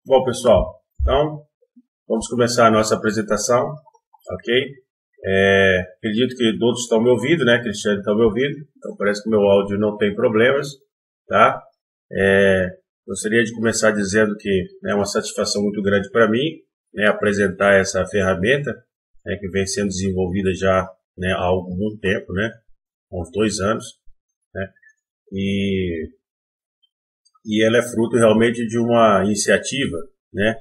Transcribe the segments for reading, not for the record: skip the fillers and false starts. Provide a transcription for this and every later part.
Bom, pessoal, então vamos começar a nossa apresentação, ok? Acredito que todos estão me ouvindo, né? Cristiano está me ouvindo, então parece que o meu áudio não tem problemas, tá? Gostaria de começar dizendo que é uma satisfação muito grande para mim, né, apresentar essa ferramenta, né, que vem sendo desenvolvida já, né, há algum tempo, né, há uns 2 anos, né, e ela é fruto realmente de uma iniciativa, né,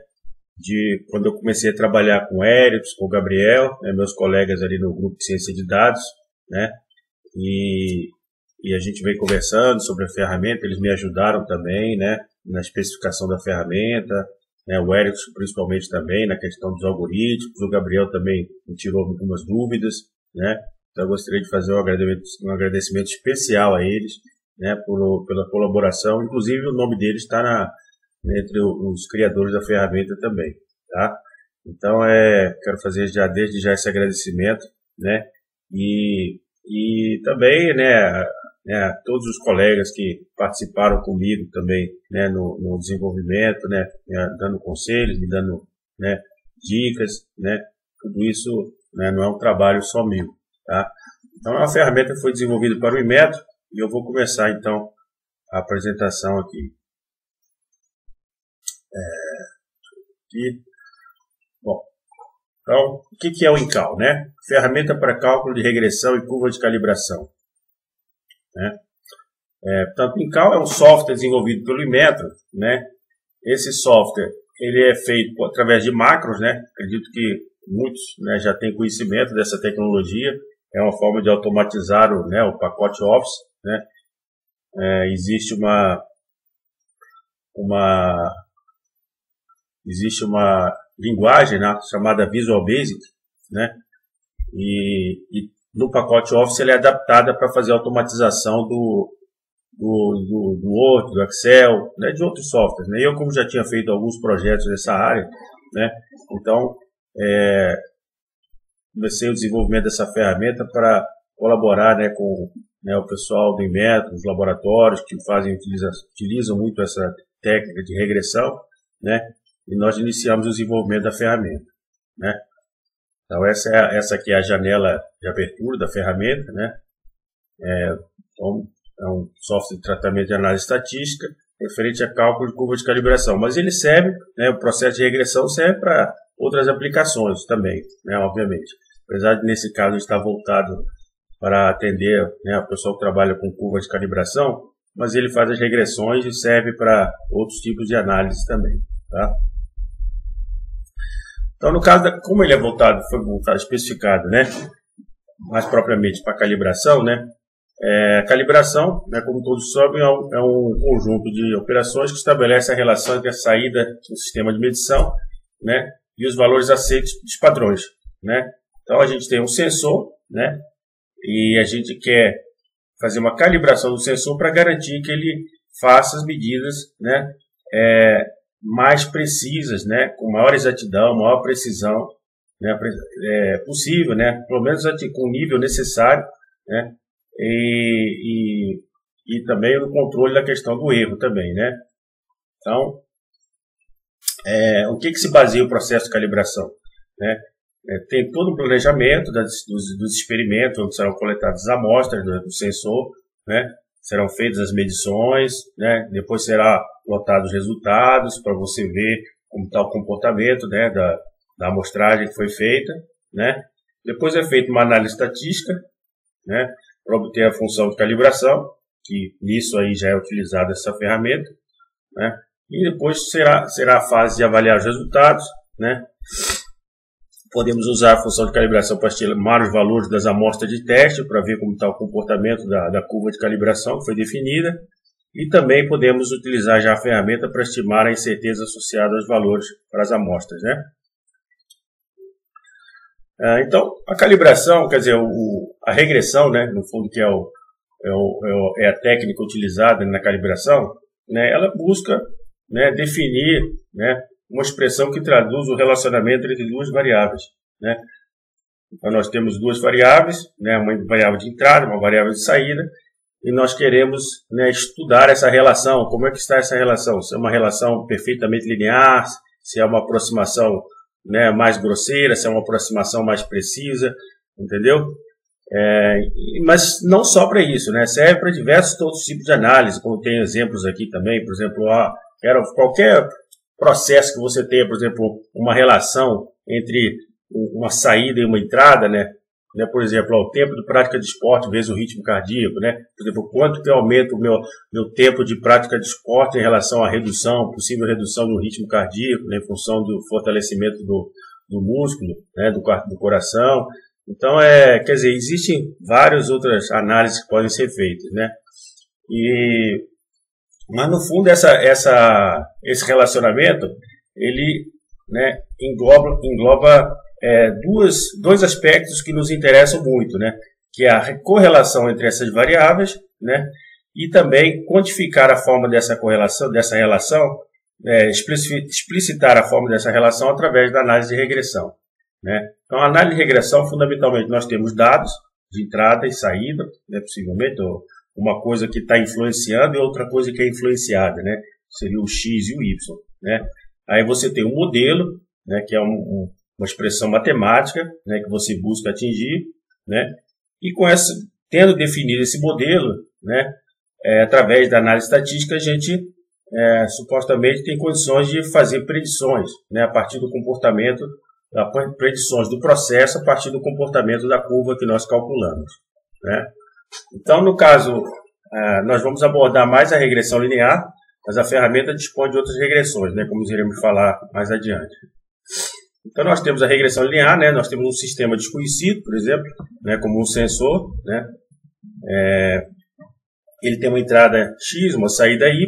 de quando eu comecei a trabalhar com o Erickson, com o Gabriel, né, meus colegas ali no grupo de ciência de dados, né, e a gente veio conversando sobre a ferramenta, eles me ajudaram também, né, na especificação da ferramenta, né, o Erickson principalmente também na questão dos algoritmos, o Gabriel também me tirou algumas dúvidas, né, então eu gostaria de fazer um agradecimento especial a eles, né, pela colaboração, inclusive o nome deles está entre os criadores da ferramenta também, tá? Então, quero fazer desde já esse agradecimento, né, e também, né, todos os colegas que participaram comigo também, né, no desenvolvimento, né, dando conselhos, me dando, né, dicas, né, tudo isso, né, não é um trabalho só meu, tá? Então, a ferramenta foi desenvolvida para o Inmetro e eu vou começar, então, a apresentação aqui. Bom, então, o que é o Incal, né? Ferramenta para cálculo de regressão e curva de calibração, né? Portanto, o Incal é um software desenvolvido pelo Inmetro, né? Esse software ele é feito através de macros, né? Acredito que muitos, né, já têm conhecimento dessa tecnologia. É uma forma de automatizar o pacote Office, né? Existe uma linguagem, né, chamada Visual Basic, né? E no pacote Office ele é adaptada para fazer a automatização do Word, do Excel, né, de outros softwares, né? Eu, como já tinha feito alguns projetos nessa área, né, então comecei o desenvolvimento dessa ferramenta para colaborar, né, com, né, o pessoal do Inmetro, os laboratórios que utilizam muito essa técnica de regressão, né, e nós iniciamos o desenvolvimento da ferramenta, né. Então essa aqui é a janela de abertura da ferramenta, né. Então, é um software de tratamento de análise estatística referente a cálculo de curva de calibração, mas ele serve, né, o processo de regressão serve para outras aplicações também, né, obviamente. Apesar de nesse caso estar voltado para atender, né, o pessoal que trabalha com curva de calibração, mas ele faz as regressões e serve para outros tipos de análise também, tá? Então, no caso, como ele foi voltado, especificado, né, mais propriamente para calibração, né, a calibração, né, como todos sabem, é um conjunto de operações que estabelece a relação entre a saída do sistema de medição, né, e os valores aceitos dos padrões, né. Então, a gente tem um sensor, né, e a gente quer fazer uma calibração do sensor para garantir que ele faça as medidas, né, mais precisas, né, com maior exatidão, maior precisão, né, possível, né, pelo menos com o nível necessário, né, e também no controle da questão do erro também, né. Então, o que se baseia o processo de calibração, né? Tem todo o planejamento dos experimentos, onde serão coletadas as amostras do sensor, né? Serão feitas as medições, né? Depois será lotados os resultados para você ver como está o comportamento, né, da amostragem que foi feita, né? Depois é feita uma análise estatística, né, para obter a função de calibração, que nisso aí já é utilizada essa ferramenta, né? E depois será a fase de avaliar os resultados, né? Podemos usar a função de calibração para estimar os valores das amostras de teste, para ver como está o comportamento da curva de calibração que foi definida. E também podemos utilizar já a ferramenta para estimar a incerteza associada aos valores para as amostras, né? Então, a calibração, quer dizer, a regressão, né, no fundo, que é a técnica utilizada na calibração, né, ela busca, né, definir, né, uma expressão que traduz o relacionamento entre duas variáveis, né? Então, nós temos duas variáveis, né, uma variável de entrada, uma variável de saída, e nós queremos, né, estudar essa relação. Como é que está essa relação? Se é uma relação perfeitamente linear, se é uma aproximação, né, mais grosseira, se é uma aproximação mais precisa, entendeu? Mas não só para isso, né? Serve para diversos outros tipos de análise, como tem exemplos aqui também, por exemplo, qualquer processo que você tenha, por exemplo, uma relação entre uma saída e uma entrada, né? Por exemplo, o tempo de prática de esporte vezes o ritmo cardíaco, né? Por exemplo, quanto que eu aumento o meu tempo de prática de esporte em relação à possível redução do ritmo cardíaco, né, em função do fortalecimento do músculo, né, do coração. Então, quer dizer, existem várias outras análises que podem ser feitas, né? Mas no fundo esse relacionamento, ele, né, engloba dois aspectos que nos interessam muito, né? Que é a correlação entre essas variáveis, né? E também quantificar a forma dessa correlação, dessa relação, explicitar a forma dessa relação através da análise de regressão, né? Então, a análise de regressão, fundamentalmente, nós temos dados de entrada e saída, né, possivelmente, uma coisa que está influenciando e outra coisa que é influenciada, né? Seria o X e o Y, né? Aí você tem um modelo, né, que é uma expressão matemática, né, que você busca atingir, né? E tendo definido esse modelo, né, através da análise estatística, a gente supostamente tem condições de fazer predições, né, a partir do comportamento, predições do processo a partir do comportamento da curva que nós calculamos, né? Então, no caso, nós vamos abordar mais a regressão linear, mas a ferramenta dispõe de outras regressões, né, como iremos falar mais adiante. Então, nós temos a regressão linear, né, nós temos um sistema desconhecido, por exemplo, né, como um sensor, né, ele tem uma entrada X, uma saída Y,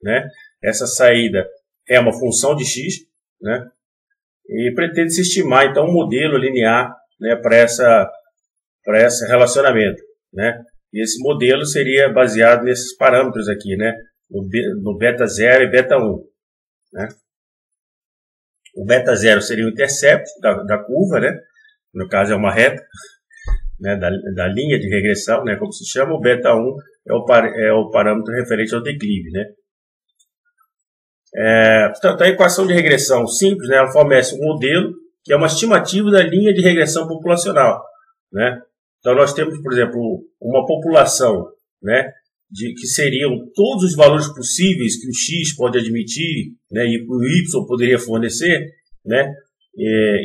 né, essa saída é uma função de X, né, e pretende-se estimar, então, um modelo linear, né, para esse relacionamento, né? E esse modelo seria baseado nesses parâmetros aqui, né? No beta 0 e beta 1, né? O beta 0 seria o intercepto da curva, né? No caso é uma reta, né, da linha de regressão, né, como se chama. O beta 1 é o parâmetro referente ao declive, né? Portanto, a equação de regressão simples, né, ela fornece um modelo que é uma estimativa da linha de regressão populacional, né? Então, nós temos, por exemplo, uma população, né, que seriam todos os valores possíveis que o X pode admitir, né, e que o Y poderia fornecer, né?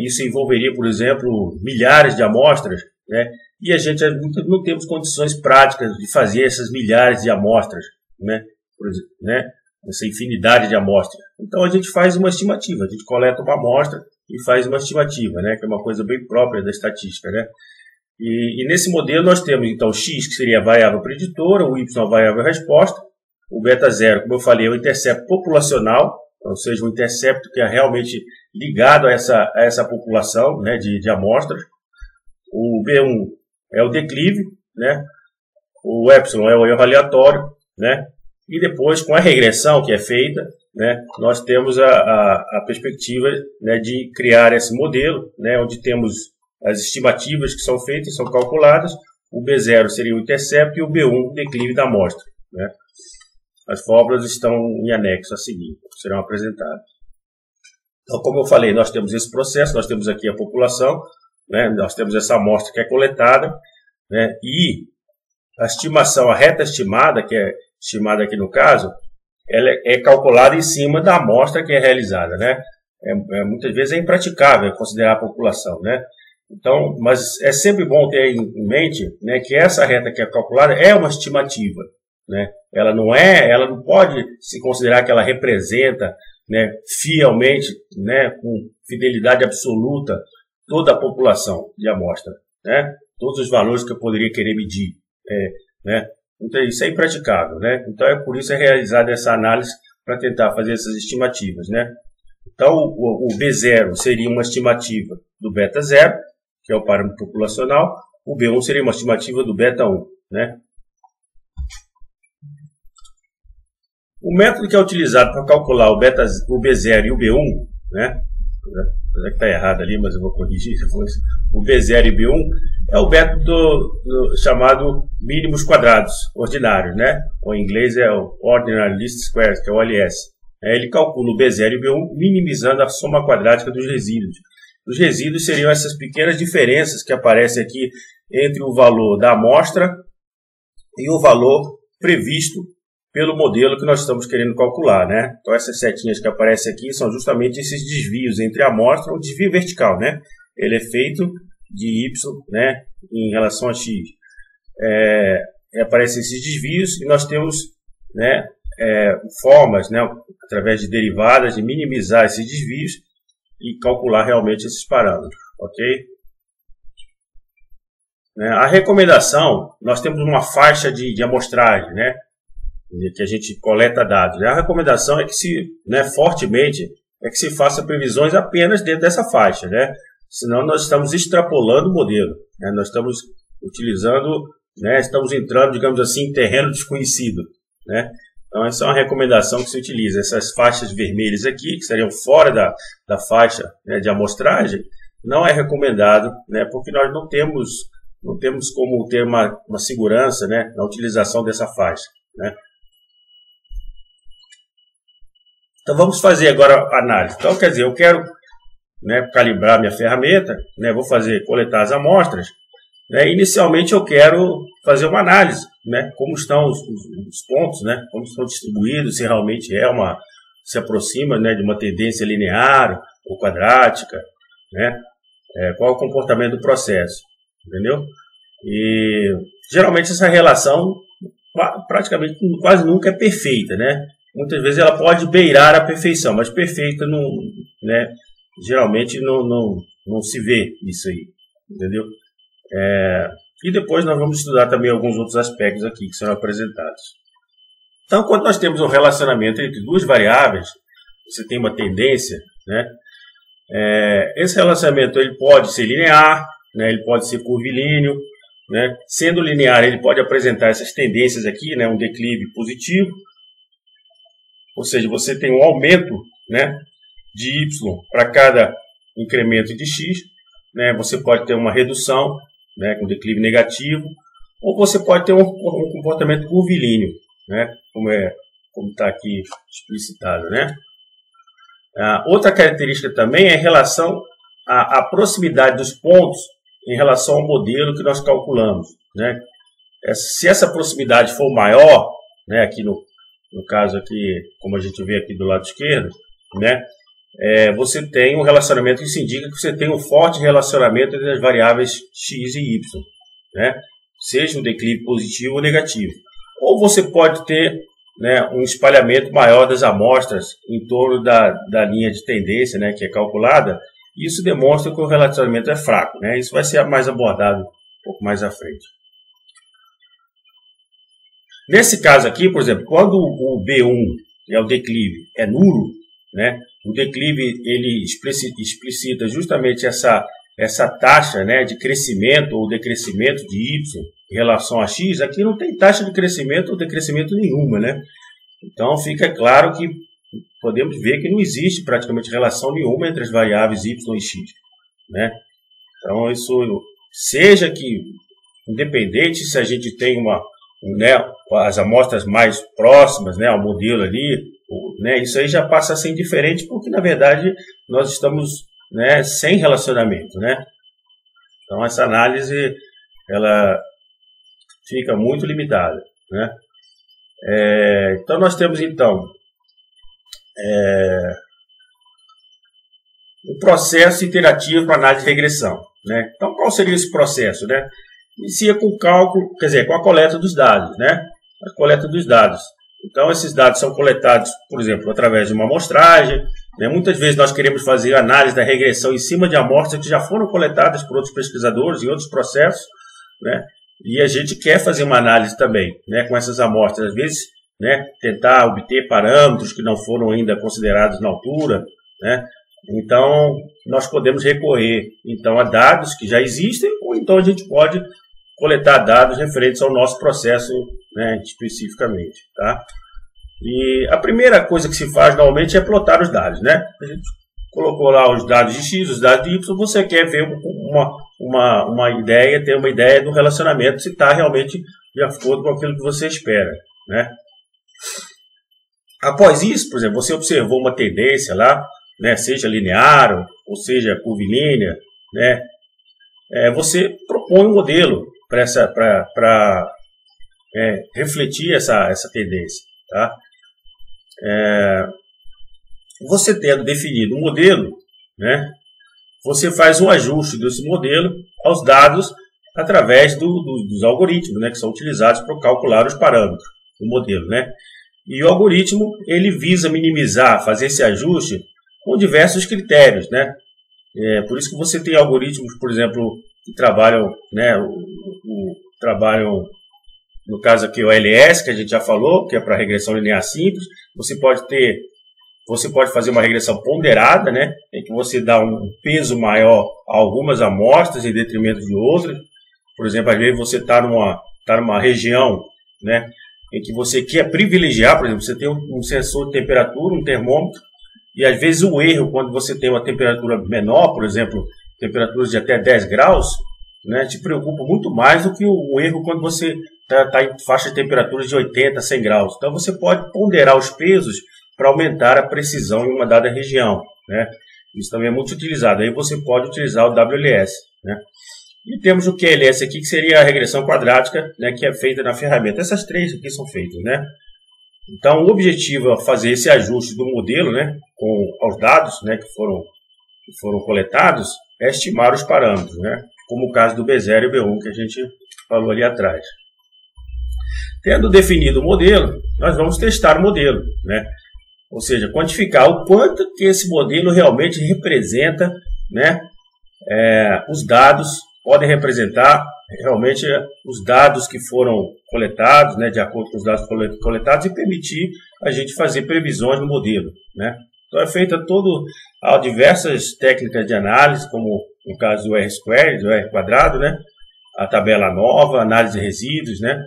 Isso envolveria, por exemplo, milhares de amostras, né? E a gente não temos condições práticas de fazer essas milhares de amostras, né? Por exemplo, né? Essa infinidade de amostras. Então, a gente faz uma estimativa, a gente coleta uma amostra e faz uma estimativa, né, que é uma coisa bem própria da estatística, né? E nesse modelo nós temos, então, X, que seria a variável preditora, o Y, a variável resposta, o beta 0, como eu falei, é o intercepto populacional, ou seja, um intercepto que é realmente ligado a essa população, né, de amostras. O B1 é o declive, né? O epsilon é o erro aleatório, né? E depois, com a regressão que é feita, né, nós temos a perspectiva, né, de criar esse modelo, né, onde temos as estimativas que são feitas, são calculadas. O B0 seria o intercepto e o B1 o declive da amostra, né? As fórmulas estão em anexo a seguir, serão apresentadas. Então, como eu falei, nós temos esse processo, nós temos aqui a população, né, nós temos essa amostra que é coletada, né, e a estimação, a reta estimada, que é estimada aqui no caso, ela é calculada em cima da amostra que é realizada, né? Muitas vezes é impraticável considerar a população, né? Então, mas é sempre bom ter em mente, né, que essa reta que é calculada é uma estimativa, né? Ela não pode se considerar que ela representa, né, fielmente, né, com fidelidade absoluta, toda a população de amostra, né? Todos os valores que eu poderia querer medir, né? Então, isso é impraticável, né? Então, por isso é realizada essa análise para tentar fazer essas estimativas, né? Então, o B0 seria uma estimativa do beta 0, que é o parâmetro populacional. O B1 seria uma estimativa do beta 1, né? O método que é utilizado para calcular o B0 e o B1, né? Apesar que está errado ali, mas eu vou corrigir depois. o B0 e B1, é o método chamado mínimos quadrados ordinários, né? Ou em inglês é o Ordinary Least Squares, que é o OLS. Ele calcula o B0 e B1 minimizando a soma quadrática dos resíduos. Os resíduos seriam essas pequenas diferenças que aparecem aqui entre o valor da amostra e o valor previsto pelo modelo que nós estamos querendo calcular, né? Então essas setinhas que aparecem aqui são justamente esses desvios entre a amostra, um desvio vertical, né? Ele é feito de y, né, em relação a x. Aparecem esses desvios e nós temos, né, formas, né, através de derivadas, de minimizar esses desvios e calcular realmente esses parâmetros, ok? A recomendação, nós temos uma faixa de amostragem, né, que a gente coleta dados. A recomendação é que fortemente, é que se faça previsões apenas dentro dessa faixa, né? Senão nós estamos extrapolando o modelo, né? Nós estamos utilizando, né, estamos entrando, digamos assim, em terreno desconhecido, né? Então essa é uma recomendação que se utiliza. Essas faixas vermelhas aqui, que seriam fora da faixa, né, de amostragem, não é recomendado, né, porque nós não temos como ter uma segurança, né, na utilização dessa faixa, né? Então vamos fazer agora a análise. Então quer dizer, eu quero, né, calibrar minha ferramenta, né, vou coletar as amostras, né, inicialmente eu quero fazer uma análise, né, como estão os pontos, né, como estão distribuídos, se realmente se aproxima, né, de uma tendência linear ou quadrática, né, qual é o comportamento do processo, entendeu? E geralmente essa relação praticamente quase nunca é perfeita, né? Muitas vezes ela pode beirar a perfeição, mas perfeita não, né, geralmente não se vê isso aí, entendeu? E depois nós vamos estudar também alguns outros aspectos aqui que serão apresentados. Então, quando nós temos um relacionamento entre duas variáveis, você tem uma tendência, né? Esse relacionamento ele pode ser linear, né? Ele pode ser curvilíneo, né? Sendo linear, ele pode apresentar essas tendências aqui, né? Um declive positivo, ou seja, você tem um aumento, né, de y para cada incremento de x, né? Você pode ter uma redução, né, com declive negativo, ou você pode ter um comportamento curvilíneo, né, como está aqui explicitado, né? Outra característica também é em relação à proximidade dos pontos em relação ao modelo que nós calculamos, né? Se essa proximidade for maior, né, aqui no caso aqui, como a gente vê aqui do lado esquerdo, né, você tem um relacionamento, isso indica que você tem um forte relacionamento entre as variáveis x e y, né, seja um declive positivo ou negativo. Ou você pode ter, né, um espalhamento maior das amostras em torno da linha de tendência, né, que é calculada. Isso demonstra que o relacionamento é fraco, né? Isso vai ser mais abordado um pouco mais à frente. Nesse caso aqui, por exemplo, quando o B1, o declive, é nulo, né, o declive ele explicita justamente essa taxa, né, de crescimento ou decrescimento de y em relação a x. Aqui não tem taxa de crescimento ou decrescimento nenhuma, né? Então fica claro que podemos ver que não existe praticamente relação nenhuma entre as variáveis y e x, né? Então isso, seja que, independente se a gente tem né, as amostras mais próximas, né, ao modelo ali, né, isso aí já passa a ser indiferente, porque na verdade nós estamos, né, sem relacionamento, né? Então essa análise ela fica muito limitada, né? Então nós temos então um processo iterativo para análise de regressão, né? Então qual seria esse processo, né? Inicia com o cálculo, quer dizer, com a coleta dos dados, né? A coleta dos dados. Então, esses dados são coletados, por exemplo, através de uma amostragem, né? Muitas vezes nós queremos fazer análise da regressão em cima de amostras que já foram coletadas por outros pesquisadores em outros processos, né? E a gente quer fazer uma análise também, né, com essas amostras. Às vezes, né, tentar obter parâmetros que não foram ainda considerados na altura, né? Então, nós podemos recorrer então, a dados que já existem, ou então a gente pode coletar dados referentes ao nosso processo, né, especificamente, tá? E a primeira coisa que se faz normalmente é plotar os dados, né? A gente colocou lá os dados de x, os dados de y, você quer ver uma ideia, ter uma ideia do relacionamento, se está realmente de acordo com aquilo que você espera, né? Após isso, por exemplo, você observou uma tendência lá, né, seja linear ou seja curvilínea, né, você propõe um modelo para refletir essa tendência, tá? Você tendo definido um modelo, né, você faz um ajuste desse modelo aos dados através dos algoritmos, né, que são utilizados para calcular os parâmetros do modelo, né? E o algoritmo ele visa minimizar, fazer esse ajuste com diversos critérios, né? Por isso que você tem algoritmos, por exemplo, que trabalham, né, trabalham, no caso aqui o LS, que a gente já falou, que é para regressão linear simples. Você pode fazer uma regressão ponderada, né, em que você dá um peso maior a algumas amostras em detrimento de outras. Por exemplo, às vezes você está numa região, né, em que você quer privilegiar, por exemplo, você tem um sensor de temperatura, um termômetro, e às vezes o erro, quando você tem uma temperatura menor, por exemplo, temperaturas de até 10 graus, né, te preocupa muito mais do que o erro quando você está em faixa de temperaturas de 80, 100 graus. Então você pode ponderar os pesos para aumentar a precisão em uma dada região, né? Isso também é muito utilizado. Aí você pode utilizar o WLS, né? E temos o QLS aqui, que seria a regressão quadrática, né, que é feita na ferramenta. Essas três aqui são feitas, né? Então, o objetivo é fazer esse ajuste do modelo, né, aos dados, né, que foram coletados, é estimar os parâmetros, né, como o caso do B0 e B1 que a gente falou ali atrás. Tendo definido o modelo, nós vamos testar o modelo, né? Ou seja, quantificar o quanto que esse modelo realmente representa, né, os dados, podem representar realmente os dados que foram coletados, né, de acordo com os dados coletados, e permitir a gente fazer previsões no modelo, né? Então é feita há diversas técnicas de análise, como no caso do R-squared, do R-quadrado, né, a tabela nova, análise de resíduos, né,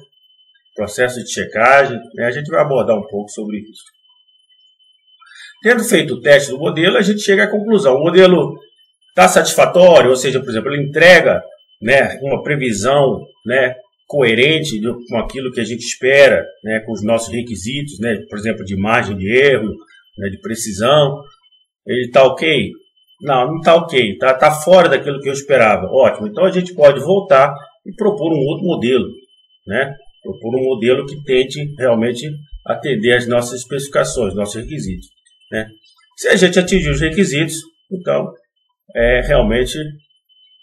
processo de checagem, né, a gente vai abordar um pouco sobre isso. Tendo feito o teste do modelo, a gente chega à conclusão: o modelo está satisfatório, ou seja, por exemplo, ele entrega, né, uma previsão, né, coerente com aquilo que a gente espera, né, com os nossos requisitos, né, por exemplo, de margem de erro, né, de precisão. Ele está ok? Não está ok, tá fora daquilo que eu esperava. Ótimo, então a gente pode voltar e propor um outro modelo, né, propor um modelo que tente realmente atender às nossas especificações, nossos requisitos, né. Se a gente atingir os requisitos, então realmente,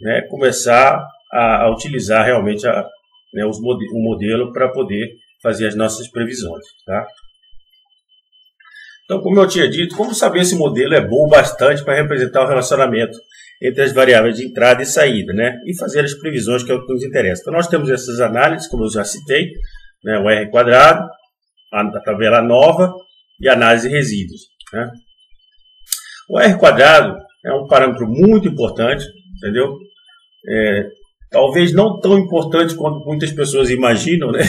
né, começar a utilizar realmente o modelo para poder fazer as nossas previsões, tá? Então, como eu tinha dito, como saber se o modelo é bom bastante para representar o relacionamento entre as variáveis de entrada e saída, né? E fazer as previsões, que é o que nos interessa. Então, nós temos essas análises, como eu já citei, né? O R quadrado, a tabela nova e a análise de resíduos, né? O R quadrado é um parâmetro muito importante, entendeu? Talvez não tão importante quanto muitas pessoas imaginam, né?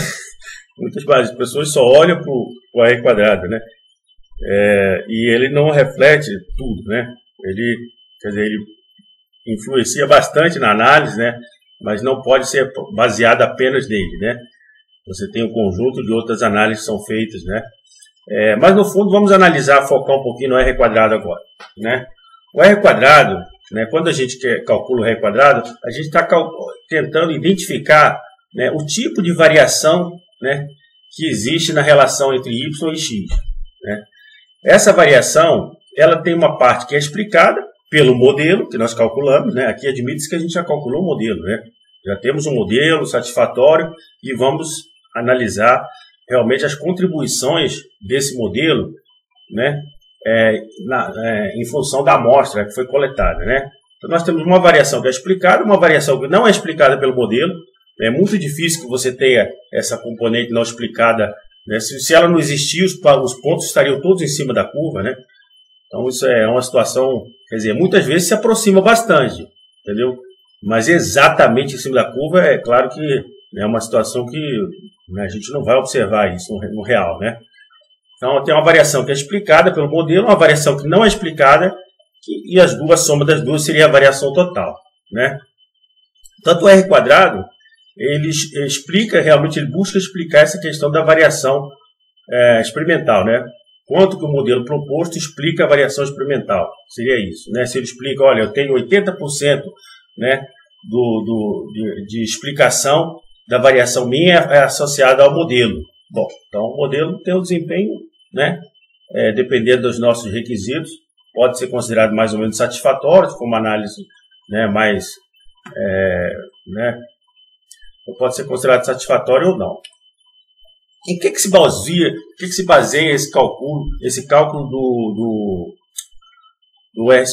Muitas pessoas só olham para o R quadrado, né? E ele não reflete tudo, né? Ele influencia bastante na análise, né? Mas não pode ser baseado apenas nele, né? Você tem um conjunto de outras análises que são feitas, né? Mas no fundo vamos focar um pouquinho no R quadrado agora, né? O R quadrado, né, quando a gente calcula o R quadrado, a gente está tentando identificar, né, o tipo de variação, né, que existe na relação entre Y e X, né? Essa variação, ela tem uma parte que é explicada pelo modelo que nós calculamos, né? Aqui admite-se que a gente já calculou o modelo, né? Já temos um modelo satisfatório e vamos analisar realmente as contribuições desse modelo, né, em função da amostra que foi coletada, né? Então nós temos uma variação que é explicada, uma variação que não é explicada pelo modelo. É muito difícil que você tenha essa componente não explicada, né? Se ela não existir, os pontos estariam todos em cima da curva, né? Então isso é uma situação, quer dizer, muitas vezes se aproxima bastante, entendeu? Mas exatamente em cima da curva, é claro que é uma situação que, né, a gente não vai observar isso no real, né? Então tem uma variação que é explicada pelo modelo, uma variação que não é explicada, e a soma das duas seria a variação total, né? Tanto o R quadrado, ele explica, realmente, ele busca explicar essa questão da variação experimental, né? Quanto que o modelo proposto explica a variação experimental. Seria isso, né? Se ele explica, olha, eu tenho 80%, né, de explicação da variação minha associada ao modelo. Bom, então o modelo tem um desempenho, né, dependendo dos nossos requisitos, pode ser considerado mais ou menos satisfatório, se for uma análise, né, mais, né, pode ser considerado satisfatório ou não. Em que se baseia esse cálculo do R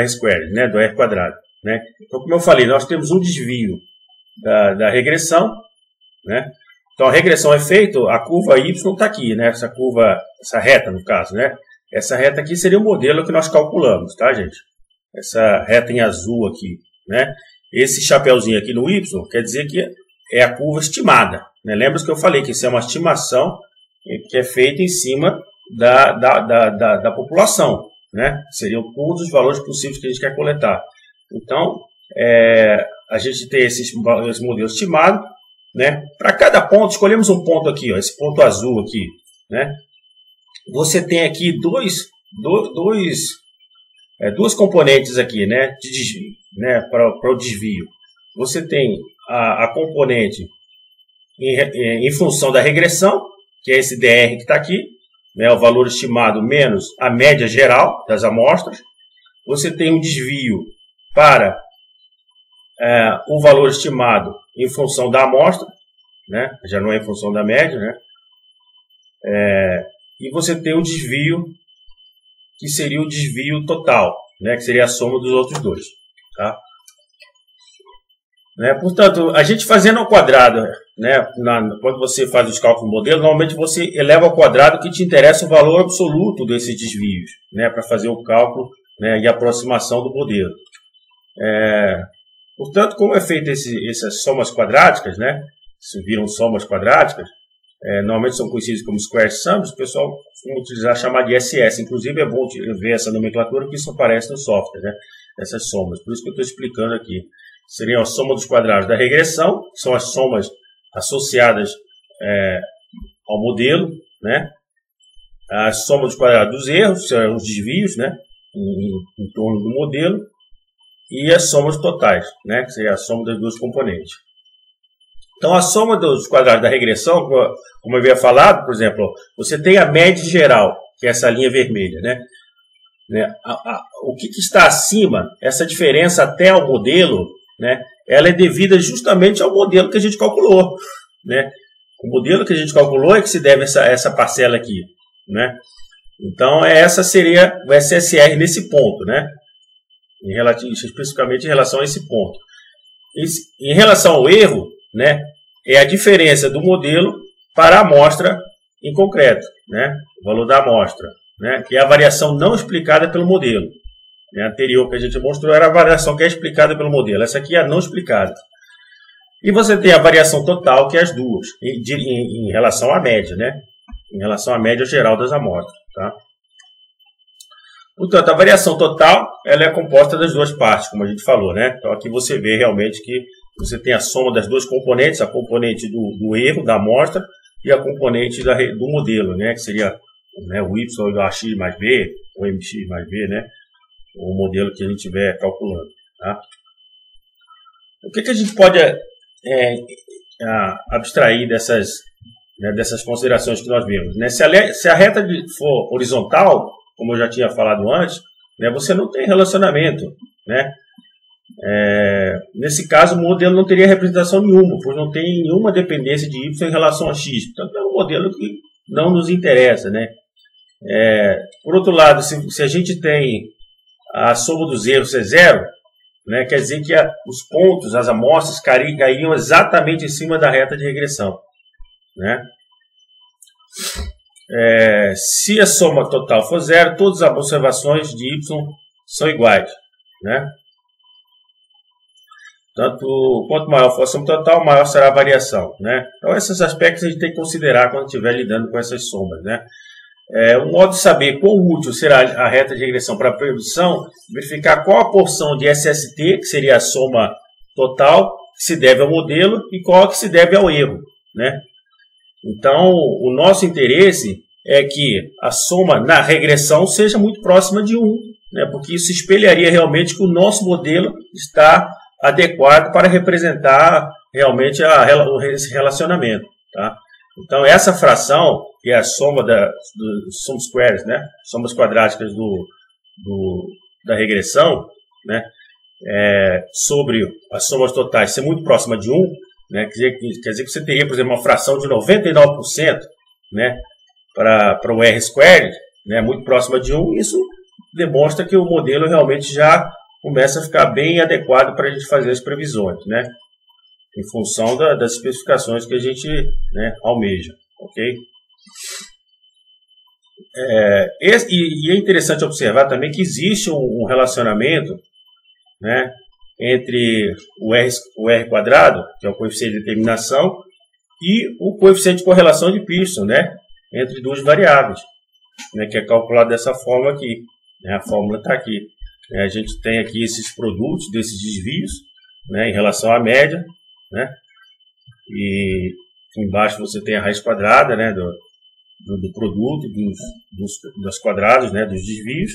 squared, né, do R quadrado, né? Então, como eu falei, nós temos um desvio da regressão, né? Então, a regressão é feita, a curva Y está aqui, né? Essa reta, no caso, né? Essa reta aqui seria o modelo que nós calculamos, tá, gente? Essa reta em azul aqui, né? Esse chapeuzinho aqui no Y quer dizer que é a curva estimada, né? Lembra que eu falei que isso é uma estimação que é feita em cima da população, né? Seriam todos os valores possíveis que a gente quer coletar. Então, a gente tem esse modelo estimado, né? Para cada ponto, escolhemos um ponto aqui, ó, esse ponto azul aqui, né? Você tem aqui duas componentes aqui, né, de desvio, né, para o desvio. Você tem a componente em função da regressão, que é esse DR que está aqui, né, o valor estimado menos a média geral das amostras. Você tem um desvio para o valor estimado em função da amostra, né, já não é em função da média, né, e você tem o desvio, que seria o desvio total, né, que seria a soma dos outros dois. Tá? Né, portanto, a gente fazendo ao quadrado, né, quando você faz os cálculos do modelo, normalmente você eleva ao quadrado que te interessa o valor absoluto desses desvios, né, para fazer o cálculo, né, e a aproximação do modelo. Portanto, como é feito essas somas quadráticas, né, se viram somas quadráticas, normalmente são conhecidos como square sums, o pessoal costuma chamar de SS. Inclusive é bom ver essa nomenclatura, porque isso aparece no software, né, essas somas. Por isso que eu estou explicando aqui. Seriam a soma dos quadrados da regressão, que são as somas associadas ao modelo, né, a soma dos quadrados dos erros, que são os desvios, né, em torno do modelo, e as somas totais, né, que seria a soma das duas componentes. Então, a soma dos quadrados da regressão, como eu havia falado, por exemplo, você tem a média geral, que é essa linha vermelha, né? O que está acima, essa diferença até o modelo, né, ela é devida justamente ao modelo que a gente calculou, né? O modelo que a gente calculou é que se deve essa parcela aqui, né? Então, essa seria o SSR nesse ponto, né? Especificamente em relação a esse ponto. Em relação ao erro, né, é a diferença do modelo para a amostra em concreto, né, o valor da amostra, né, que é a variação não explicada pelo modelo. A anterior que a gente mostrou era a variação que é explicada pelo modelo. Essa aqui é a não explicada. E você tem a variação total, que é as duas, em relação à média, né, em relação à média geral das amostras. Tá? Portanto, a variação total ela é composta das duas partes, como a gente falou, né? Então, aqui você vê realmente que você tem a soma das duas componentes, a componente do erro, da amostra, e a componente do modelo, né? Que seria, né, o Y igual a X mais B, ou MX mais B, né? O modelo que a gente estiver calculando. Tá? O que a gente pode abstrair dessas considerações que nós vimos? Né? Se a reta for horizontal, como eu já tinha falado antes, né, você não tem relacionamento, né? Nesse caso, o modelo não teria representação nenhuma, pois não tem nenhuma dependência de Y em relação a X. Portanto, é um modelo que não nos interessa, né? Por outro lado, se a gente tem a soma dos erros é zero, né, quer dizer que os pontos, as amostras cairiam exatamente em cima da reta de regressão, né? Se a soma total for zero, todas as observações de Y são iguais, né? Tanto, quanto maior for a soma total, maior será a variação, né? Então, esses aspectos a gente tem que considerar quando estiver lidando com essas somas, né? Um modo de saber quão útil será a reta de regressão para a previsão, verificar qual a porção de SST, que seria a soma total, se deve ao modelo e qual que se deve ao erro, né? Então, o nosso interesse é que a soma na regressão seja muito próxima de 1, né? Porque isso espelharia realmente que o nosso modelo está adequado para representar realmente esse relacionamento, tá? Então, essa fração, que é a soma dos sum squares, né? Somas quadráticas da regressão, né? Sobre as somas totais ser muito próxima de 1, né? Quer dizer que você teria, por exemplo, uma fração de 99%, né? Para o R squared, né? Muito próxima de 1, isso demonstra que o modelo realmente já começa a ficar bem adequado para a gente fazer as previsões, né? Em função das especificações que a gente, né, almeja, ok? E é interessante observar também que existe um relacionamento, né, entre o R quadrado, que é o coeficiente de determinação, e o coeficiente de correlação de Pearson, né, entre duas variáveis, né, que é calculado dessa forma aqui, né? A fórmula está aqui. A gente tem aqui esses produtos desses desvios, né, em relação à média, né? E embaixo você tem a raiz quadrada, né, do produto, dos quadrados, né, dos desvios,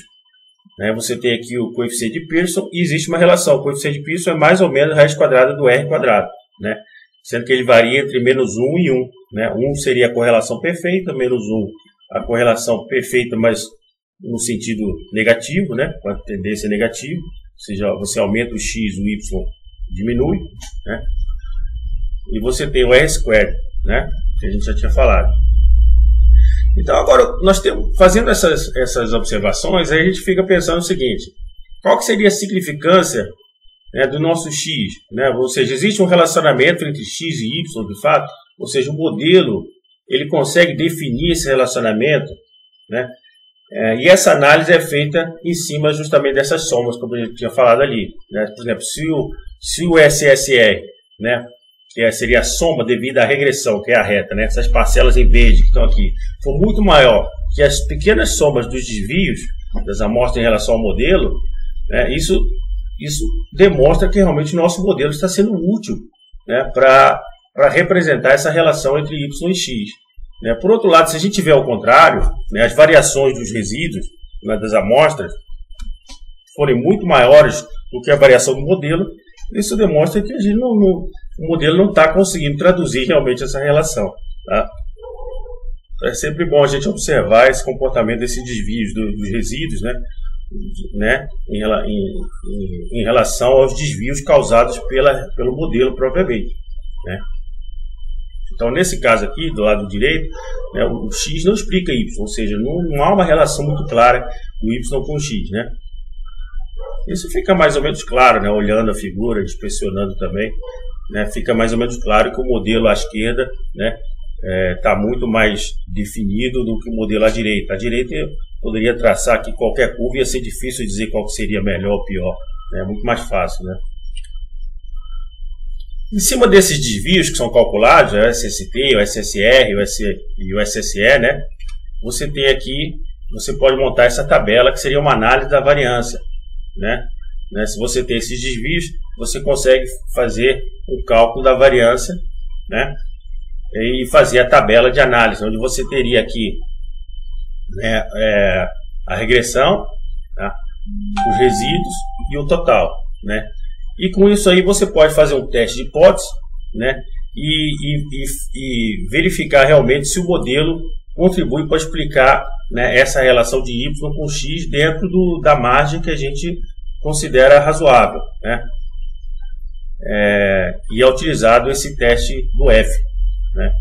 né? Você tem aqui o coeficiente de Pearson e existe uma relação. O coeficiente de Pearson é mais ou menos a raiz quadrada do R quadrado, né? Sendo que ele varia entre menos 1 e 1, né? 1 seria a correlação perfeita, menos 1 a correlação perfeita, mas no sentido negativo, né, com a tendência negativa, ou seja, você aumenta o x, o y diminui, né? E você tem o R squared, né, que a gente já tinha falado. Então agora nós temos, fazendo essas observações, aí a gente fica pensando o seguinte: qual que seria a significância, né, do nosso x, né? Ou seja, existe um relacionamento entre x e y de fato, ou seja, o modelo ele consegue definir esse relacionamento, né? E essa análise é feita em cima justamente dessas somas, como a gente tinha falado ali, né? Por exemplo, se o SSR, né, que seria a soma devido à regressão, que é a reta, né, essas parcelas em verde que estão aqui, for muito maior que as pequenas somas dos desvios das amostras em relação ao modelo, né, isso demonstra que realmente o nosso modelo está sendo útil, né, para representar essa relação entre y e x. Né? Por outro lado, se a gente tiver ao contrário, né, as variações dos resíduos, né, das amostras forem muito maiores do que a variação do modelo, isso demonstra que o modelo não está conseguindo traduzir realmente essa relação. Tá? É sempre bom a gente observar esse comportamento desses desvios dos resíduos, né, em relação aos desvios causados pelo modelo propriamente, né? Então, nesse caso aqui, do lado direito, né, o x não explica y, ou seja, não há uma relação muito clara do y com o x, né? Isso fica mais ou menos claro, né, olhando a figura, inspecionando também, né, fica mais ou menos claro que o modelo à esquerda, né, está muito mais definido do que o modelo à direita. À direita eu poderia traçar aqui qualquer curva e ia ser difícil dizer qual que seria melhor ou pior, né, muito mais fácil, né? Em cima desses desvios que são calculados, o SST, o SSR e o SSE, né, você tem aqui, você pode montar essa tabela que seria uma análise da variância, né? Se você tem esses desvios, você consegue fazer o cálculo da variância, né, e fazer a tabela de análise, onde você teria aqui, né, a regressão, tá, os resíduos e o total, né? E com isso aí você pode fazer um teste de hipótese, né, e verificar realmente se o modelo contribui para explicar, né, essa relação de y com x dentro da margem que a gente considera razoável, né? E é utilizado esse teste do F, né?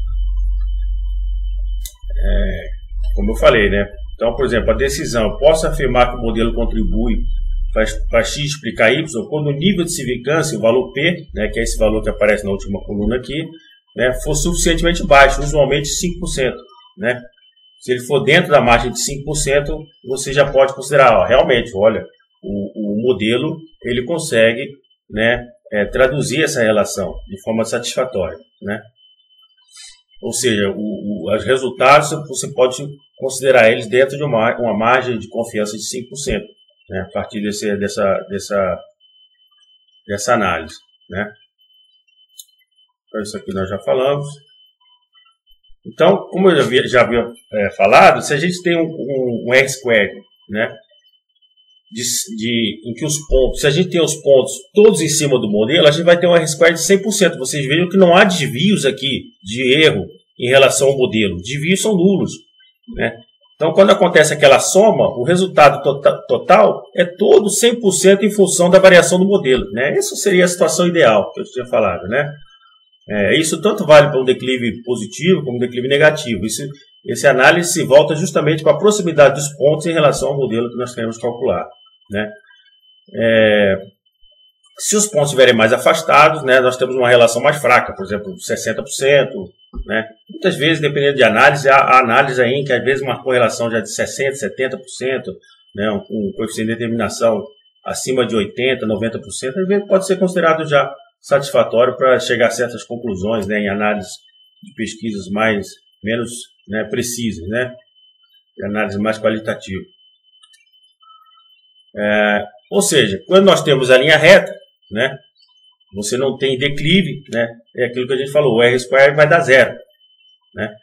Como eu falei, né? Então, por exemplo, a decisão: posso afirmar que o modelo contribui para x explicar y quando o nível de significância, o valor P, né, que é esse valor que aparece na última coluna aqui, né, for suficientemente baixo, usualmente 5%. Né? Se ele for dentro da margem de 5%, você já pode considerar, ó, realmente, olha, o modelo ele consegue, né, traduzir essa relação de forma satisfatória. Né? Ou seja, os resultados você pode considerar eles dentro de uma margem de confiança de 5%. Né, a partir dessa análise, né? Então, isso aqui nós já falamos. Então, como eu já havia falado, se a gente tem um R-squared, né, em que os pontos, se a gente tem os pontos todos em cima do modelo, a gente vai ter um R-squared de 100%. Vocês vejam que não há desvios aqui de erro em relação ao modelo. Desvios são nulos, né? Então, quando acontece aquela soma, o resultado total é todo 100% em função da variação do modelo, né? Essa seria a situação ideal que eu tinha falado, né? Isso tanto vale para um declive positivo como um declive negativo. Essa análise se volta justamente para a proximidade dos pontos em relação ao modelo que nós queremos calcular, né? Se os pontos estiverem mais afastados, né, nós temos uma relação mais fraca, por exemplo, 60%. Né? Muitas vezes, dependendo de análise, há análise aí em que às vezes uma correlação já de 60%, 70%, né, um coeficiente de determinação acima de 80%, 90%, às vezes pode ser considerado já satisfatório para chegar a certas conclusões, né, em análise de pesquisas menos, né, precisas, né, análise mais qualitativa. Ou seja, quando nós temos a linha reta, né, você não tem declive, né, é aquilo que a gente falou, o R-squared vai dar zero, né,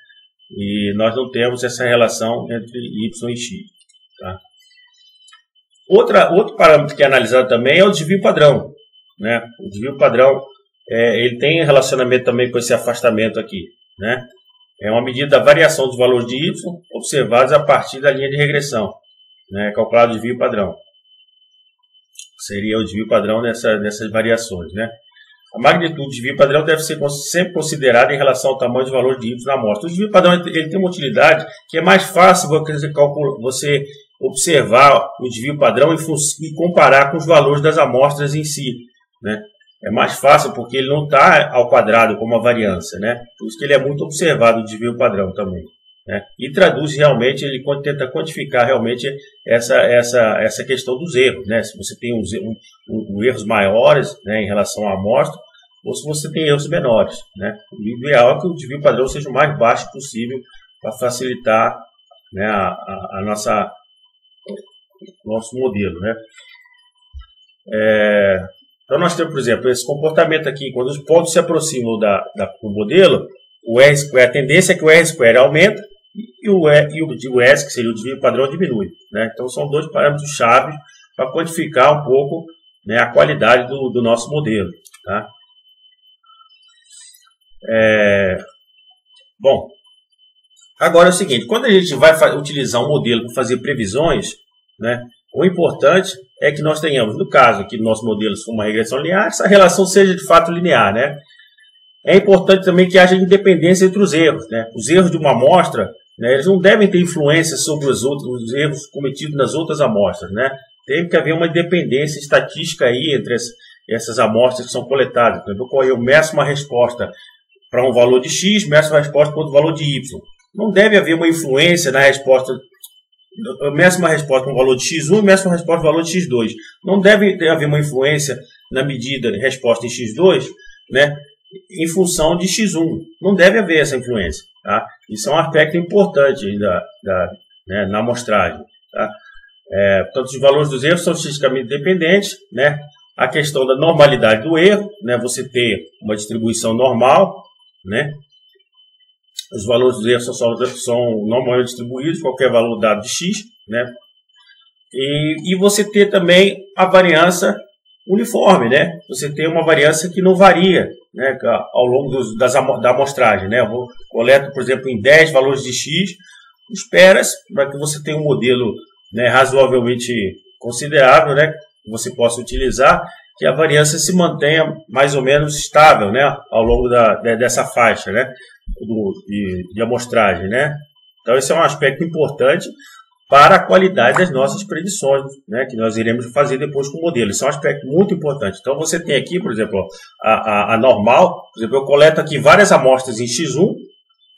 e nós não temos essa relação entre Y e X. Tá? Outro parâmetro que é analisado também é o desvio padrão. Né? O desvio padrão ele tem relacionamento também com esse afastamento aqui. Né? É uma medida da variação dos valores de Y observados a partir da linha de regressão. Né? Calculado o desvio padrão. Seria o desvio padrão nessas variações. Né? A magnitude do desvio padrão deve ser sempre considerada em relação ao tamanho dos valores de Y na amostra. O desvio padrão ele tem uma utilidade que é mais fácil você observar o desvio padrão e comparar com os valores das amostras em si. Né? É mais fácil porque ele não está ao quadrado como a variância. Né? Por isso que ele é muito observado, o desvio padrão também. Né? E traduz realmente, ele tenta quantificar realmente essa questão dos erros. Né? Se você tem erros maiores, né, em relação à amostra, ou se você tem erros menores. Né? O ideal é que o desvio padrão seja o mais baixo possível para facilitar, né, nosso modelo. Né? Então nós temos, por exemplo, esse comportamento aqui, quando os pontos se aproximam do modelo, a tendência é que o R-square aumenta e o S, que seria o desvio padrão, diminui. Né? Então são dois parâmetros chave para quantificar um pouco, né, a qualidade do nosso modelo. Tá? Bom, agora é o seguinte, quando a gente vai utilizar um modelo para fazer previsões, né, o importante é que nós tenhamos, no caso aqui do nosso modelo, se for uma regressão linear, essa relação seja de fato linear. Né? É importante também que haja independência entre os erros. Né? Os erros de uma amostra, né, eles não devem ter influência sobre os erros cometidos nas outras amostras. Né? Tem que haver uma independência estatística aí entre essas amostras que são coletadas. Por exemplo, eu meço uma resposta para um valor de X, meço uma resposta para outro valor de Y. Não deve haver uma influência na resposta. Eu meço uma resposta para um valor de X1 e meço uma resposta para um valor de X2. Não deve haver uma influência na medida de resposta em X2, né, em função de X1. Não deve haver essa influência. Tá? Isso é um aspecto importante né, na amostragem. Tá? Portanto, os valores dos erros são estatisticamente dependentes. Né? A questão da normalidade do erro, né, você ter uma distribuição normal, né? Os valores dos erros são normalmente distribuídos, qualquer valor dado de X. Né? E você ter também a variância uniforme. Né? Você tem uma variância que não varia, né, ao longo da amostragem. Né? Eu coleto, por exemplo, em 10 valores de X, espera-se para que você tenha um modelo, né, razoavelmente considerável, né, que você possa utilizar, que a variância se mantenha mais ou menos estável, né, ao longo dessa faixa, né, de amostragem. Né? Então, esse é um aspecto importante para a qualidade das nossas predições, né, que nós iremos fazer depois com o modelo. Isso é um aspecto muito importante. Então, você tem aqui, por exemplo, a normal. Por exemplo, eu coleto aqui várias amostras em X1,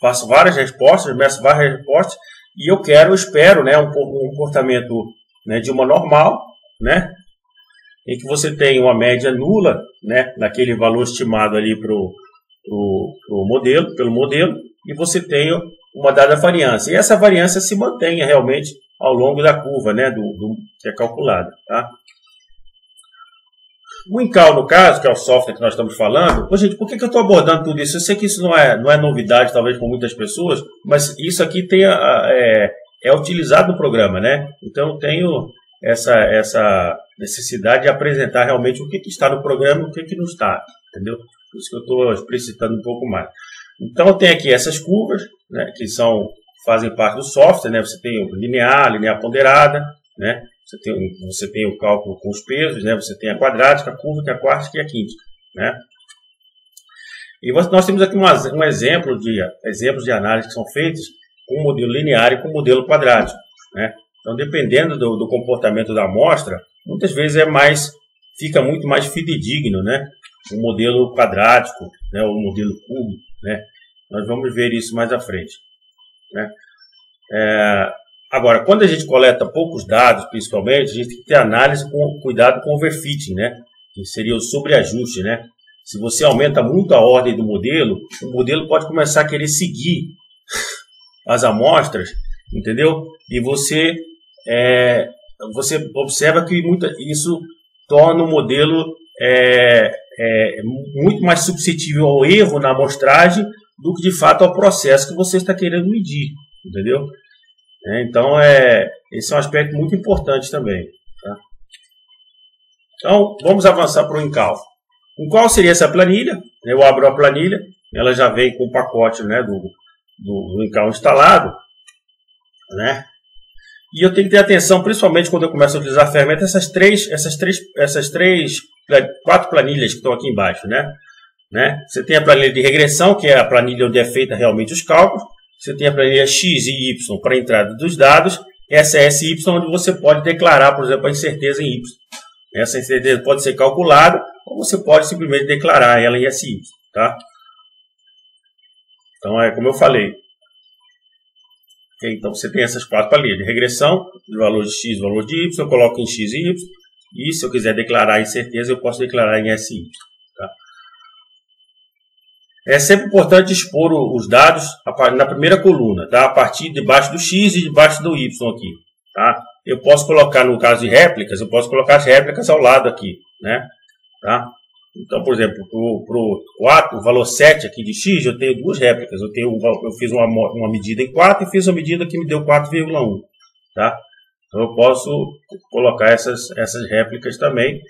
faço várias respostas, meço várias respostas, e eu espero, né, um comportamento, né, de uma normal, né, em que você tem uma média nula, né, naquele valor estimado ali pelo modelo, e você tem uma dada variância. E essa variância se mantenha realmente ao longo da curva, né, que é calculada. Tá? O Incal, no caso, que é o software que nós estamos falando, gente, por que eu estou abordando tudo isso? Eu sei que isso não é novidade, talvez, para muitas pessoas, mas isso aqui é utilizado no programa, né? Então, eu tenho essa necessidade de apresentar realmente o que está no programa e o que não está, entendeu? Por isso que eu estou explicitando um pouco mais. Então, eu tenho aqui essas curvas, né, que fazem parte do software, né? Você tem o linear ponderada, né? Você tem o cálculo com os pesos, né? Você tem a quadrática, a curva, a quartica e a quíntica, né? E nós temos aqui exemplos de análise que são feitos com o modelo linear e com o modelo quadrático, né? Então, dependendo do comportamento da amostra, muitas vezes fica muito mais fidedigno, né? O modelo quadrático, né? O modelo cúbico, né? Nós vamos ver isso mais à frente, né? Agora, quando a gente coleta poucos dados, principalmente, a gente tem que ter análise com cuidado com o overfitting, né? Que seria o sobreajuste, né? Se você aumenta muito a ordem do modelo, o modelo pode começar a querer seguir as amostras, entendeu? E você observa que isso torna o modelo muito mais suscetível ao erro na amostragem do que, de fato, ao processo que você está querendo medir, entendeu? Então, esse é um aspecto muito importante também. Tá? Então, vamos avançar para o Incal. Qual seria essa planilha? Eu abro a planilha, ela já vem com o pacote, né, do Incal instalado, né? E eu tenho que ter atenção, principalmente quando eu começo a utilizar a ferramenta, essas quatro planilhas que estão aqui embaixo, né? Você tem a planilha de regressão, que é a planilha onde é feita realmente os cálculos. Você tem a planilha X e Y para a entrada dos dados. Essa é SY, onde você pode declarar, por exemplo, a incerteza em Y. Essa incerteza pode ser calculada, ou você pode simplesmente declarar ela em SY. Tá? Então, como eu falei. Então, você tem essas quatro planilhas de regressão, de valor de X e valor de Y. Eu coloco em X e Y. E se eu quiser declarar a incerteza, eu posso declarar em SY. Tá? É sempre importante expor os dados na primeira coluna, tá? A partir debaixo do X e debaixo do Y aqui. Tá? Eu posso colocar, no caso de réplicas, eu posso colocar as réplicas ao lado aqui, né? Tá? Então, por exemplo, o valor 7 aqui de X, eu tenho duas réplicas. Eu fiz uma medida em 4 e fiz uma medida que me deu 4,1. Tá? Então, eu posso colocar essas réplicas também,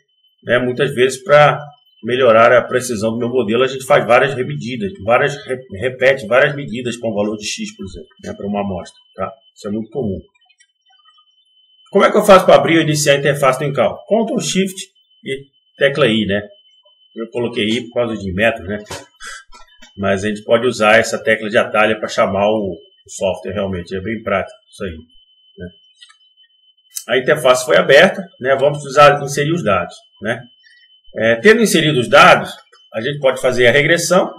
né? Muitas vezes, para melhorar a precisão do meu modelo, a gente faz várias remedidas, repete várias medidas com o valor de X, por exemplo, né, para uma amostra. Tá? Isso é muito comum. Como é que eu faço para abrir ou iniciar a interface do Incal? Ctrl Shift e tecla I, né? Eu coloquei I por causa de metros, né? Mas a gente pode usar essa tecla de atalho para chamar o software realmente. É bem prático isso aí, né? A interface foi aberta, né? Vamos precisar inserir os dados, né? Tendo inserido os dados, a gente pode fazer a regressão.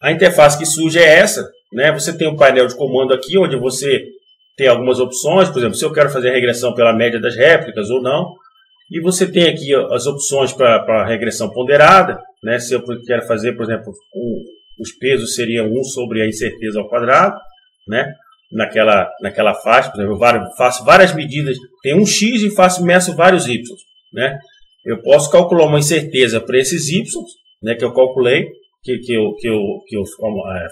A interface que surge é essa, né? Você tem um painel de comando aqui, onde você tem algumas opções. Por exemplo, se eu quero fazer a regressão pela média das réplicas ou não. E você tem aqui as opções para regressão ponderada, né? Se eu quero fazer, por exemplo, os pesos seriam 1 sobre a incerteza ao quadrado, né? Naquela faixa, por exemplo, eu faço várias medidas, tem um X e meço vários Y, né? Eu posso calcular uma incerteza para esses Y, né, que eu calculei, que eu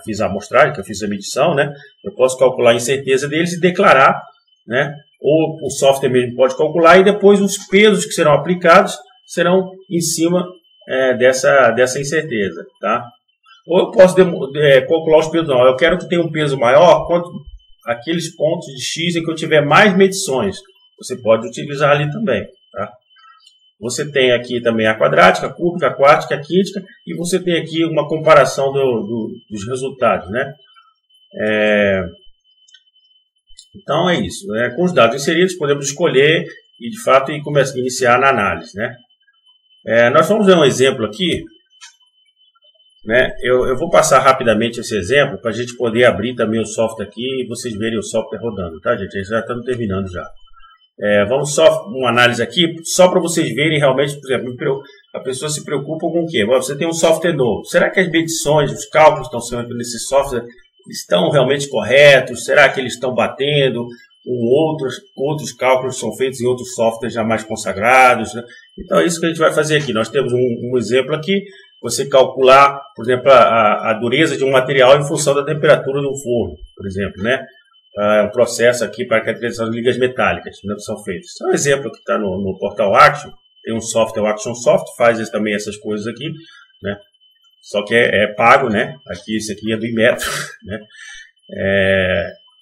fiz a amostragem, que eu fiz a medição, né? Eu posso calcular a incerteza deles e declarar, né? Ou o software mesmo pode calcular e depois os pesos que serão aplicados serão em cima dessa incerteza, tá? Ou eu posso calcular os pesos, não. Eu quero que tenha um peso maior quanto aqueles pontos de X em que eu tiver mais medições. Você pode utilizar ali também, tá? Você tem aqui também a quadrática, a cúbica, a quartica, a quíntica, e você tem aqui uma comparação dos resultados, né? Então é isso. Com os dados inseridos, podemos escolher e, de fato, iniciar na análise, né? Nós vamos ver um exemplo aqui, né? Eu vou passar rapidamente esse exemplo para a gente poder abrir também o software aqui e vocês verem o software rodando, tá, gente? A gente já está terminando já. Vamos só uma análise aqui, só para vocês verem realmente, por exemplo, a pessoa se preocupa com o quê? Você tem um software novo. Será que as medições, os cálculos que estão sendo feitos nesse software estão realmente corretos? Será que eles estão batendo? outros cálculos que são feitos em outros softwares já mais consagrados, né? Então é isso que a gente vai fazer aqui. Nós temos um exemplo aqui, você calcular, por exemplo, a dureza de um material em função da temperatura do forno, por exemplo, né? Um processo aqui para caracterização de ligas metálicas, né, que são feitas. Esse é um exemplo que está no portal Action. Tem um software, o Action Soft, faz também essas coisas aqui, né? Só que é pago, né? Aqui, esse aqui é do Inmetro, né?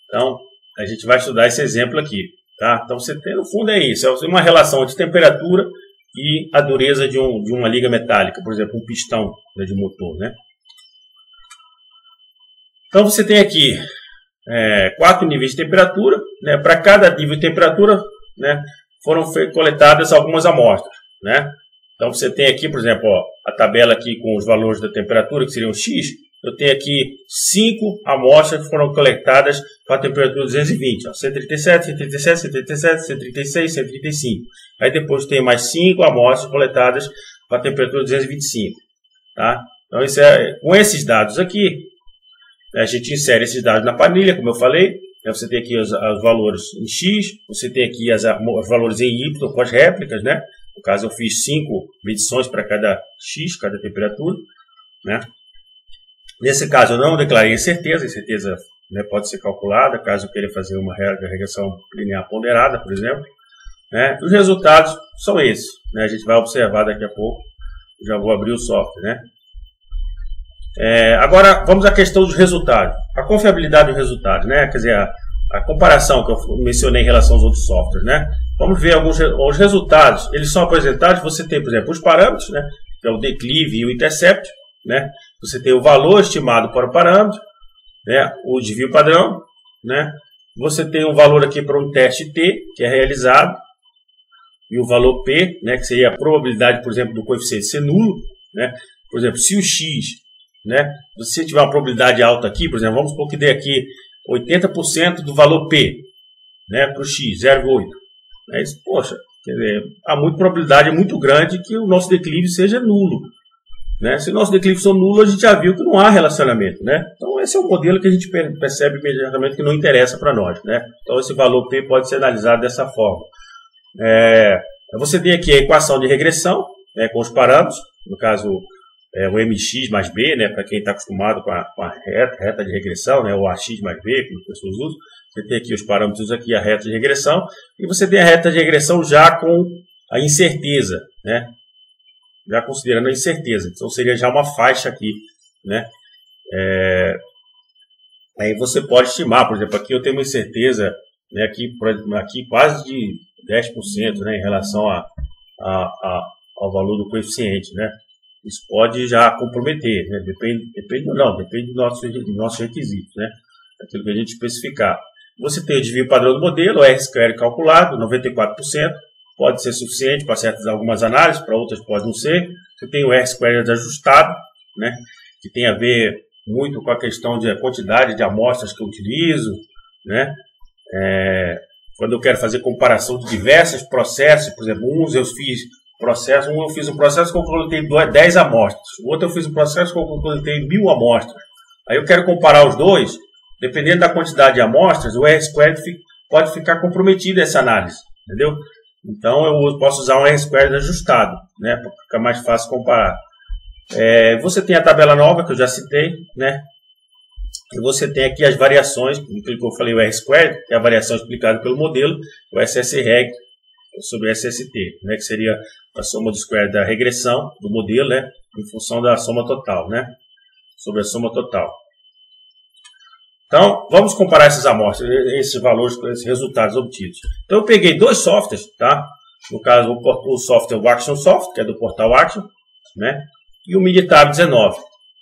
Então, a gente vai estudar esse exemplo aqui, tá? Então, você tem, no fundo, é isso. É uma relação entre temperatura e a dureza de uma liga metálica, por exemplo, um pistão, né, de motor, né? Então, você tem aqui 4 níveis de temperatura, né? Para cada nível de temperatura, né, foram coletadas algumas amostras, né? Então você tem aqui, por exemplo, ó, a tabela aqui com os valores da temperatura, que seriam X. Eu tenho aqui 5 amostras que foram coletadas com a temperatura 220, ó, 137, 137, 137, 136, 135. Aí depois tem mais 5 amostras coletadas com a temperatura 225, tá? Então com esses dados aqui, a gente insere esses dados na planilha, como eu falei. Você tem aqui os valores em X, você tem aqui os valores em Y com as réplicas, né? No caso, eu fiz 5 medições para cada X, cada temperatura, né? Nesse caso, eu não declarei incerteza. A incerteza, né, pode ser calculada, caso eu queira fazer uma regressão linear ponderada, por exemplo, né? Os resultados são esses, né? A gente vai observar daqui a pouco. Já vou abrir o software, né? Agora, vamos à questão dos resultados. A confiabilidade dos resultados, né? Quer dizer, a comparação que eu mencionei em relação aos outros softwares, né? Vamos ver os resultados. Eles são apresentados, você tem, por exemplo, os parâmetros, né? Que é o declive e o intercept, né? Você tem o valor estimado para o parâmetro, né? O desvio padrão, né? Você tem um valor aqui para um teste T, que é realizado, e o valor P, né? Que seria a probabilidade, por exemplo, do coeficiente ser nulo, né? Por exemplo, se o X, né, se você tiver uma probabilidade alta aqui, por exemplo, vamos supor que dê aqui 80% do valor P, né, para o X, 0,8. Poxa, quer dizer, há muita probabilidade, é muito grande que o nosso declive seja nulo, né? Se o nosso declive for nulo, a gente já viu que não há relacionamento, né? Então, esse é um modelo que a gente percebe imediatamente que não interessa para nós, né? Então, esse valor P pode ser analisado dessa forma. Você tem aqui a equação de regressão, né, com os parâmetros, no caso, o MX mais B, né, para quem está acostumado com a reta de regressão, né, ou AX mais B, como as pessoas usam. Você tem aqui os parâmetros, aqui a reta de regressão, e você tem a reta de regressão já com a incerteza, né, já considerando a incerteza. Então seria já uma faixa aqui, né. Aí você pode estimar, por exemplo, aqui eu tenho uma incerteza, né, aqui quase de 10%, né, em relação ao valor do coeficiente, né. Isso pode já comprometer, né? Depende dos nossos requisitos, né? Aquilo que a gente especificar. Você tem o desvio padrão do modelo, o R² calculado, 94%, pode ser suficiente para algumas análises, para outras pode não ser. Você tem o R² ajustado, né? Que tem a ver muito com a questão de quantidade de amostras que eu utilizo, né? Quando eu quero fazer comparação de diversos processos, por exemplo, eu fiz um processo que eu coletei 10 amostras, o outro eu fiz um processo que eu coletei 1000 amostras. Aí eu quero comparar os dois, dependendo da quantidade de amostras, o R² pode ficar comprometido essa análise, entendeu? Então eu posso usar um R² ajustado, né, para ficar mais fácil comparar. Você tem a tabela nova que eu já citei, né? E você tem aqui as variações, aquilo que eu falei, o R², que é a variação explicada pelo modelo, o SSREG sobre o SST, né, que seria a soma do square da regressão do modelo, né, em função da soma total, né, sobre a soma total. Então, vamos comparar essas amostras, esses valores com esses resultados obtidos. Então, eu peguei 2 softwares, tá? No caso, o software o Action Soft, que é do portal Action, né, e o Minitab 19,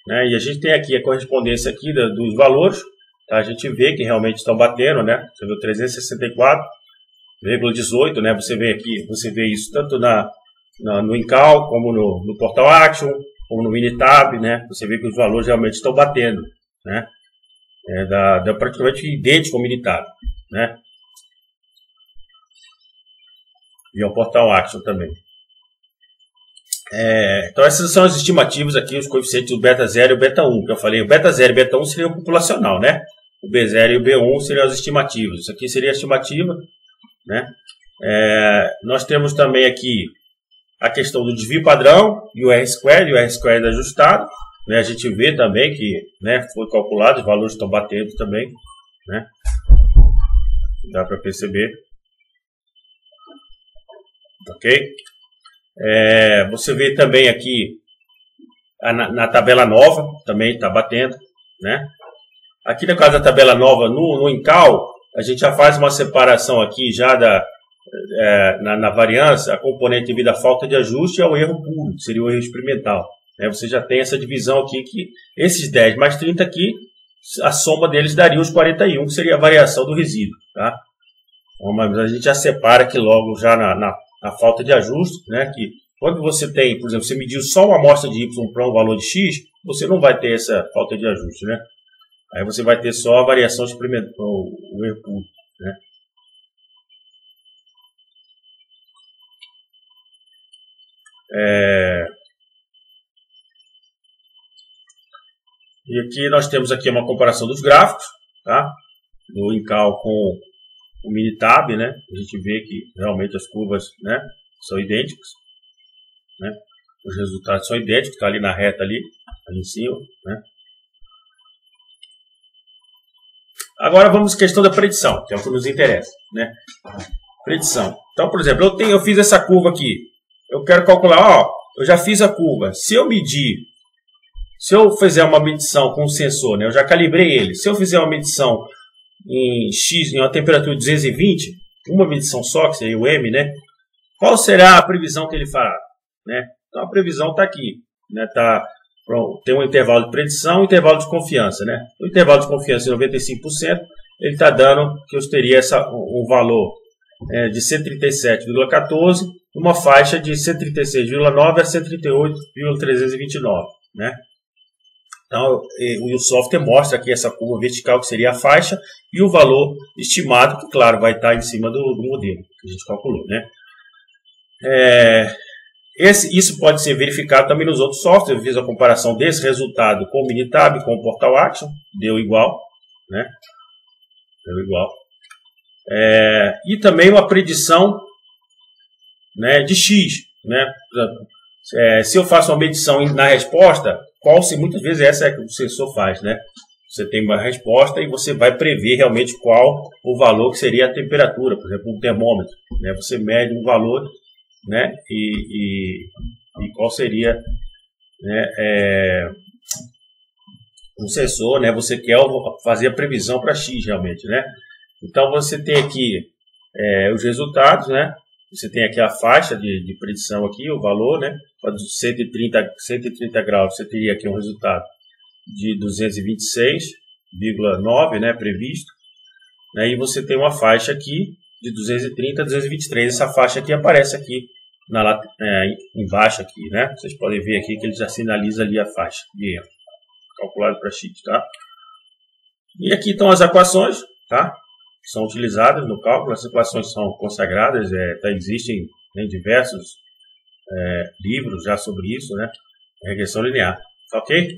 né, e a gente tem aqui a correspondência aqui dos valores, tá? A gente vê que realmente estão batendo, né, você vê o 364,18, né? Você vê isso tanto no Incal, como no portal Action, como no Minitab, né? Você vê que os valores realmente estão batendo, né? Dá praticamente idêntico ao Minitab, né? E ao portal Action também. Então essas são as estimativas aqui, os coeficientes do beta 0 e o beta 1, que eu falei. O beta 0 e o beta 1 seriam populacional, né? o B0 e o B1 seriam as estimativas. Isso aqui seria a estimativa, né? Nós temos também aqui a questão do desvio padrão e o R-squared ajustado, né? A gente vê também que, né, foi calculado, os valores estão batendo também, né? Dá para perceber. Ok? Você vê também aqui na tabela nova, também está batendo, né? Aqui no caso da tabela nova, no Incal, a gente já faz uma separação aqui já na variância, a componente devido à falta de ajuste é o erro puro, que seria o erro experimental. Você já tem essa divisão aqui, que esses 10 mais 30 aqui, a soma deles daria os 41, que seria a variação do resíduo. Tá? Mas a gente já separa aqui logo já na falta de ajuste, né? Que quando você tem, por exemplo, você mediu só uma amostra de Y para um valor de X, você não vai ter essa falta de ajuste, né? Aí você vai ter só a variação experimental, o erro puro, né? E aqui nós temos aqui uma comparação dos gráficos, tá? Do Incal com o Minitab, né? A gente vê que realmente as curvas, né, são idênticas, né? Os resultados são idênticos, está ali na reta ali em cima, né? Agora vamos à questão da predição, que é o que nos interessa, né? Predição. Então, por exemplo, eu fiz essa curva aqui. Eu quero calcular, eu já fiz a curva. Se eu fizer uma medição com o sensor, né, eu já calibrei ele. Se eu fizer uma medição em X, em uma temperatura de 220, uma medição só, que seria o M, né? Qual será a previsão que ele fará, né? Então a previsão está aqui, né? Tem um intervalo de predição e um intervalo de confiança, né? O intervalo de confiança de 95%, ele está dando que eu teria um valor de 137,14, uma faixa de 136,9 a 138,329, né? Então, o software mostra aqui essa curva vertical, que seria a faixa, e o valor estimado, que, claro, vai estar em cima do modelo que a gente calculou, né? Isso pode ser verificado também nos outros softwares. Eu fiz a comparação desse resultado com o Minitab, com o Portal Action, deu igual, né? Deu igual. E também uma predição, né, de X, né? Se eu faço uma medição na resposta, muitas vezes essa é que o sensor faz, né? Você tem uma resposta e você vai prever realmente qual o valor que seria a temperatura, por exemplo, um termômetro, né? Você mede um valor, né? E qual seria, né, um sensor, né? Você quer fazer a previsão para X realmente, né? Então você tem aqui os resultados, né? Você tem aqui a faixa de predição aqui, o valor, né? Para 130 graus, você teria aqui um resultado de 226,9, né, previsto. Né? E você tem uma faixa aqui de 230 a 223. Essa faixa aqui aparece aqui embaixo aqui, né? Vocês podem ver aqui que ele já sinaliza ali a faixa de erro, calculado para X, tá? E aqui estão as equações, tá? Que são utilizadas no cálculo. As equações são consagradas, existem, né, diversos livros já sobre isso, né? Regressão linear, ok?